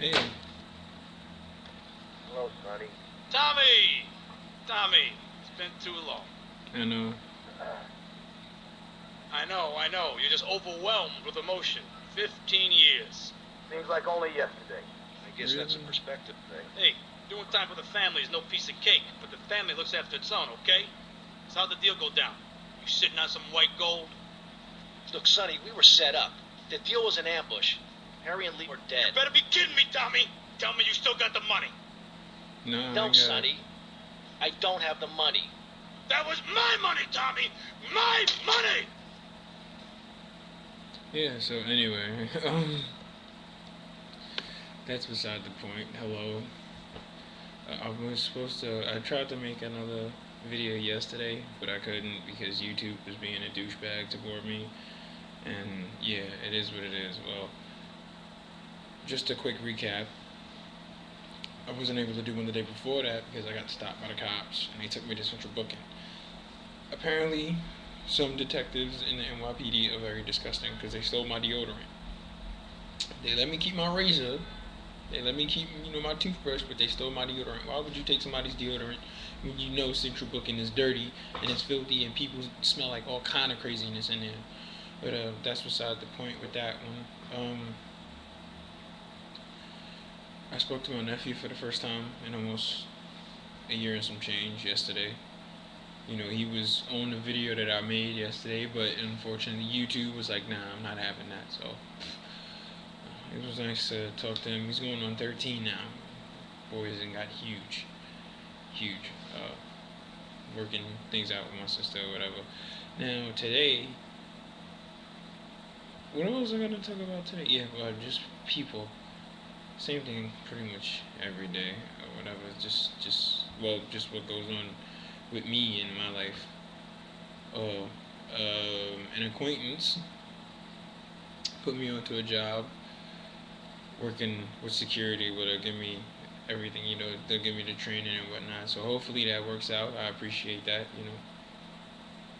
Hey. Hello, Sonny. Tommy! Tommy, it's been too long. I know. I know. You're just overwhelmed with emotion. 15 years. Seems like only yesterday. I guess that's a Really? perspective thing. Hey, doing time for the family is no piece of cake, but the family looks after its own, okay? So how'd the deal go down? You sitting on some white gold? Look, Sonny, we were set up. The deal was an ambush. Harry and Lee were dead. You better be kidding me, Tommy! Tell me you still got the money. No, Sonny. I don't have the money. That was my money, Tommy! My money! Yeah, so anyway, that's beside the point. Hello. I tried to make another video yesterday, but I couldn't because YouTube was being a douchebag toward me. And yeah, it is what it is. Well, just a quick recap. I wasn't able to do one the day before that because I got stopped by the cops and they took me to central booking. Apparently, some detectives in the NYPD are very disgusting because they stole my deodorant. They let me keep my razor. They let me keep, my toothbrush, but they stole my deodorant. Why would you take somebody's deodorant when you know central booking is dirty and it's filthy and people smell like all kind of craziness in there? But that's beside the point with that one. I spoke to my nephew for the first time in almost a year and some change yesterday. He was on the video that I made yesterday, but unfortunately YouTube was like, nah, I'm not having that. So it was nice to talk to him. He's going on 13 now. Boys and got huge. Working things out with my sister or whatever. Now today, what was I gonna talk about today? Yeah, well, just people. Same thing pretty much every day or whatever. Just what goes on with me in my life. Oh, an acquaintance put me onto a job working with security where they'll give me everything, they'll give me the training and whatnot. So hopefully that works out. I appreciate that,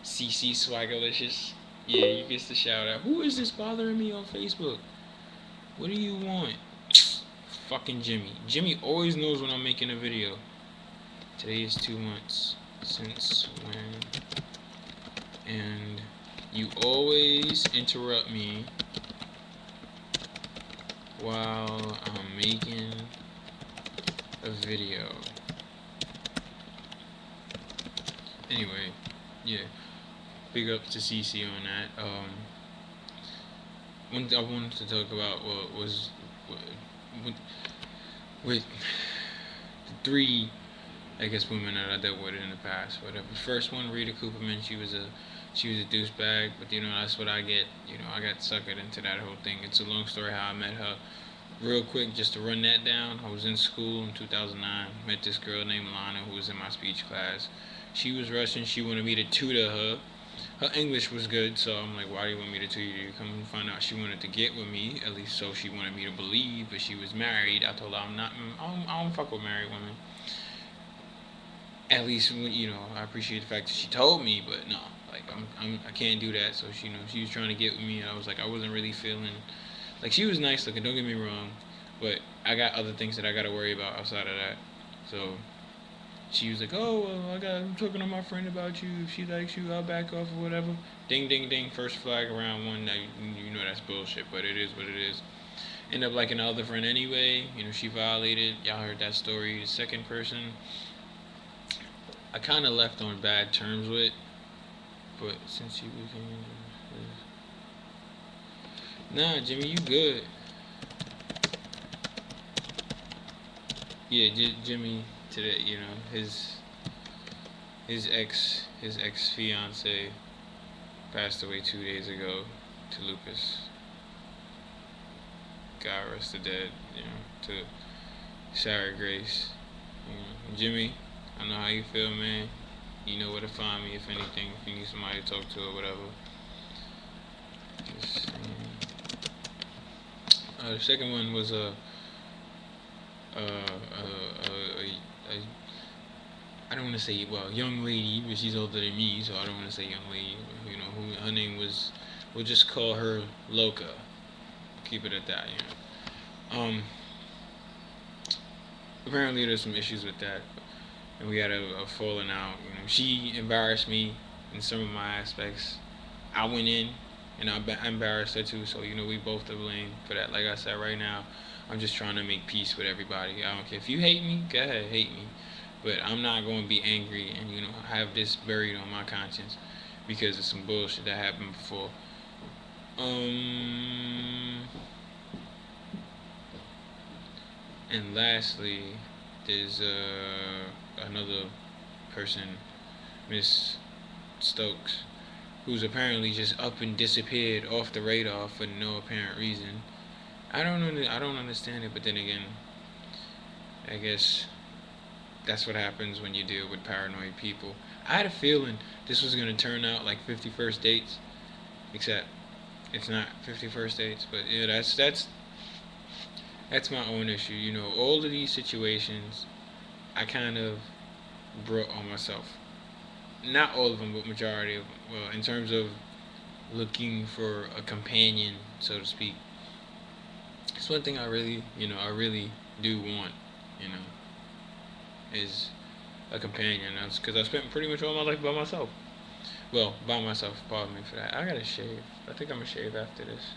CC Swagalicious. Yeah, you get the shout out. Who is this bothering me on Facebook? What do you want? Fucking Jimmy. Jimmy always knows when I'm making a video. Today is 2 months since when, and you always interrupt me while I'm making a video. Anyway, yeah, big up to CC on that. One thing I wanted to talk about was with the three, I guess, women that I dealt with in the past. Whatever. The first one, Rita Cooperman, she was a douchebag, but that's what I get. I got suckered into that whole thing. It's a long story how I met her. Real quick, just to run that down, I was in school in 2009. Met this girl named Lana who was in my speech class. She was Russian. She wanted me to tutor her. Her English was good, so I'm like, why do you want me to tutor you? Come and find out she wanted to get with me, at least so she wanted me to believe, but she was married. I told her I don't fuck with married women. At least, I appreciate the fact that she told me, but no, like, I can't do that. So she was trying to get with me, and I was like, I wasn't really feeling, like, she was nice looking, don't get me wrong, but I got other things that I got to worry about outside of that. So she was like, oh, well, I'm talking to my friend about you. If she likes you, I'll back off or whatever. Ding, ding, ding. First flag around one. Now, that's bullshit, but it is what it is. End up liking the other friend anyway. She violated. Y'all heard that story. The second person, I kind of left on bad terms with, but since she became, nah, Jimmy, you good. Yeah, Jimmy today, his ex fiance passed away 2 days ago to lupus. God rest the dead, to Sarah Grace. Jimmy, I know how you feel, man. You know where to find me if anything, if you need somebody to talk to or whatever. The second one was I don't want to say, well, young lady, but she's older than me, so I don't want to say young lady. Her name was, we'll just call her Loca. Keep it at that, apparently there's some issues with that, and we had a falling out. She embarrassed me in some of my aspects. I went in, and I embarrassed her too. So we both to blame for that. Like I said, right now, I'm just trying to make peace with everybody. I don't care if you hate me, go ahead, hate me, but I'm not going to be angry and have this buried on my conscience because of some bullshit that happened before. And lastly, there's another person, Miss Stokes, who's apparently just up and disappeared off the radar for no apparent reason. I don't understand it, but then again, I guess that's what happens when you deal with paranoid people. I had a feeling this was gonna turn out like 51st Dates, except it's not 51st Dates. But yeah, that's my own issue. All of these situations, I kind of brought on myself. Not all of them, but majority of them. Well, in terms of looking for a companion, so to speak. It's one thing I really do want, you know, is a companion. That's because I spent pretty much all my life by myself. Well, by myself. Pardon me for that. I gotta shave. I think I'm gonna shave after this.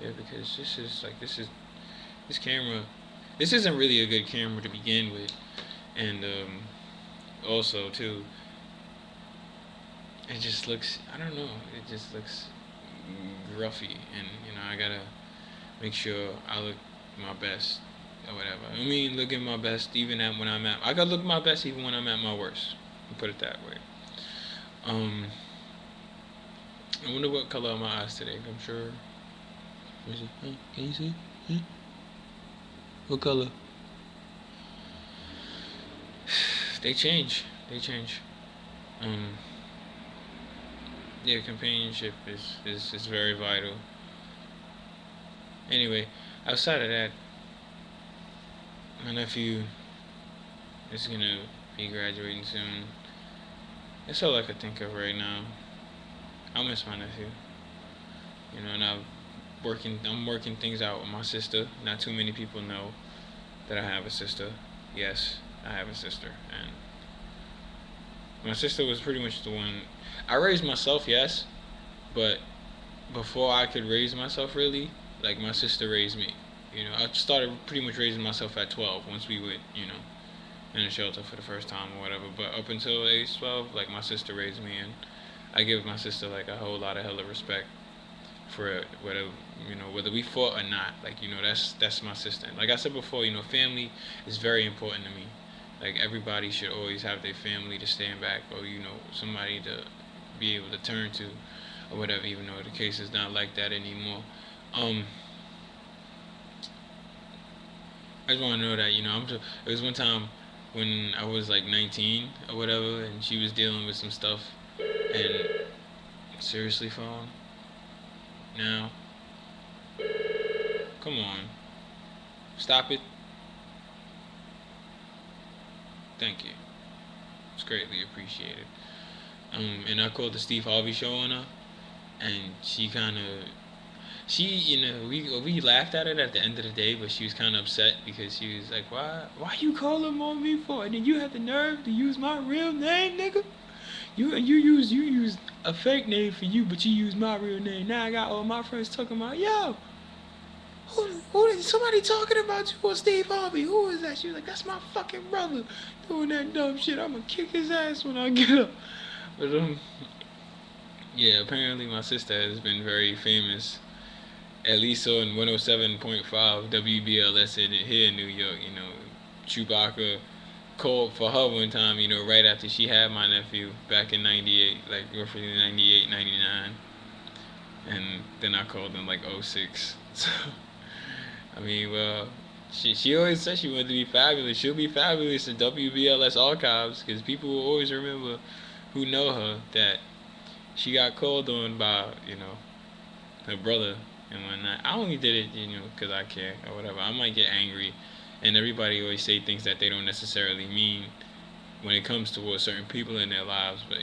Yeah, because this camera. This isn't really a good camera to begin with, and also too, it just looks. I don't know. It just looks gruffy, and I gotta make sure I look my best or whatever. I mean, look at my best even at when I'm at. I gotta look my best even when I'm at my worst. Put it that way. Um, I wonder what color are my eyes today. I'm sure. Is it? Huh? Can you see? Huh? What color? They change. They change. Um. Yeah, companionship is very vital. Anyway, outside of that, my nephew is gonna be graduating soon. That's all I could think of right now. I miss my nephew. And I'm working things out with my sister. Not too many people know that I have a sister. Yes, I have a sister, and my sister was pretty much the one. I raised myself, yes, but before I could raise myself, really, like my sister raised me. I started pretty much raising myself at 12 once we went, in a shelter for the first time or whatever. But up until age 12, like my sister raised me, and I give my sister like a whole lot of hella respect for it, whether we fought or not. Like that's my sister. Like I said before, family is very important to me. Like everybody should always have their family to stand back, or somebody to be able to turn to, or whatever. Even though the case is not like that anymore. I just want to know that it was one time when I was like 19 or whatever, and she was dealing with some stuff, and seriously, phone. Now, come on, stop it. Thank you. It's greatly appreciated. And I called the Steve Harvey show on her, and we laughed at it at the end of the day, but she was kind of upset because she was like, why you calling on me for? And then you had the nerve to use my real name, nigga. You used a fake name for you, but you used my real name. Now I got all my friends talking about, yo, who is somebody talking about you on Steve Harvey? Who is that? She was like, that's my fucking brother doing that dumb shit. I'm gonna kick his ass when I get up. But yeah, apparently my sister has been very famous, at least on 107.5 WBLS here in New York. Chewbacca called for her one time, right after she had my nephew back in 98, like roughly 98, 99. And then I called him like '06. So, I mean, well, she always said she wanted to be fabulous. She'll be fabulous in WBLS archives because people will always remember who know her that she got called on by, her brother and whatnot. I only did it, because I care or whatever. I might get angry, and everybody always say things that they don't necessarily mean when it comes towards certain people in their lives. But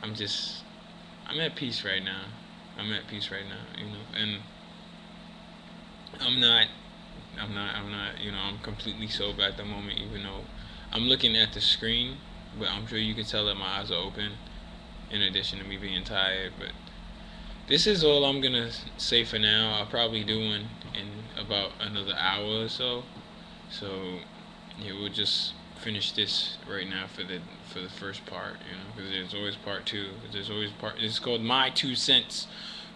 I'm at peace right now. I'm at peace right now, and I'm not I'm completely sober at the moment, even though I'm looking at the screen. But I'm sure you can tell that my eyes are open. In addition to me being tired, but this is all I'm gonna say for now. I'll probably do one in about another hour or so. So yeah, we'll just finish this right now for the first part, because there's always part two. There's always part. It's called My 2 cents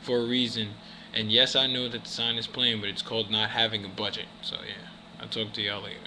for a reason. And yes, I know that the sign is playing, but it's called not having a budget. So yeah, I'll talk to y'all later.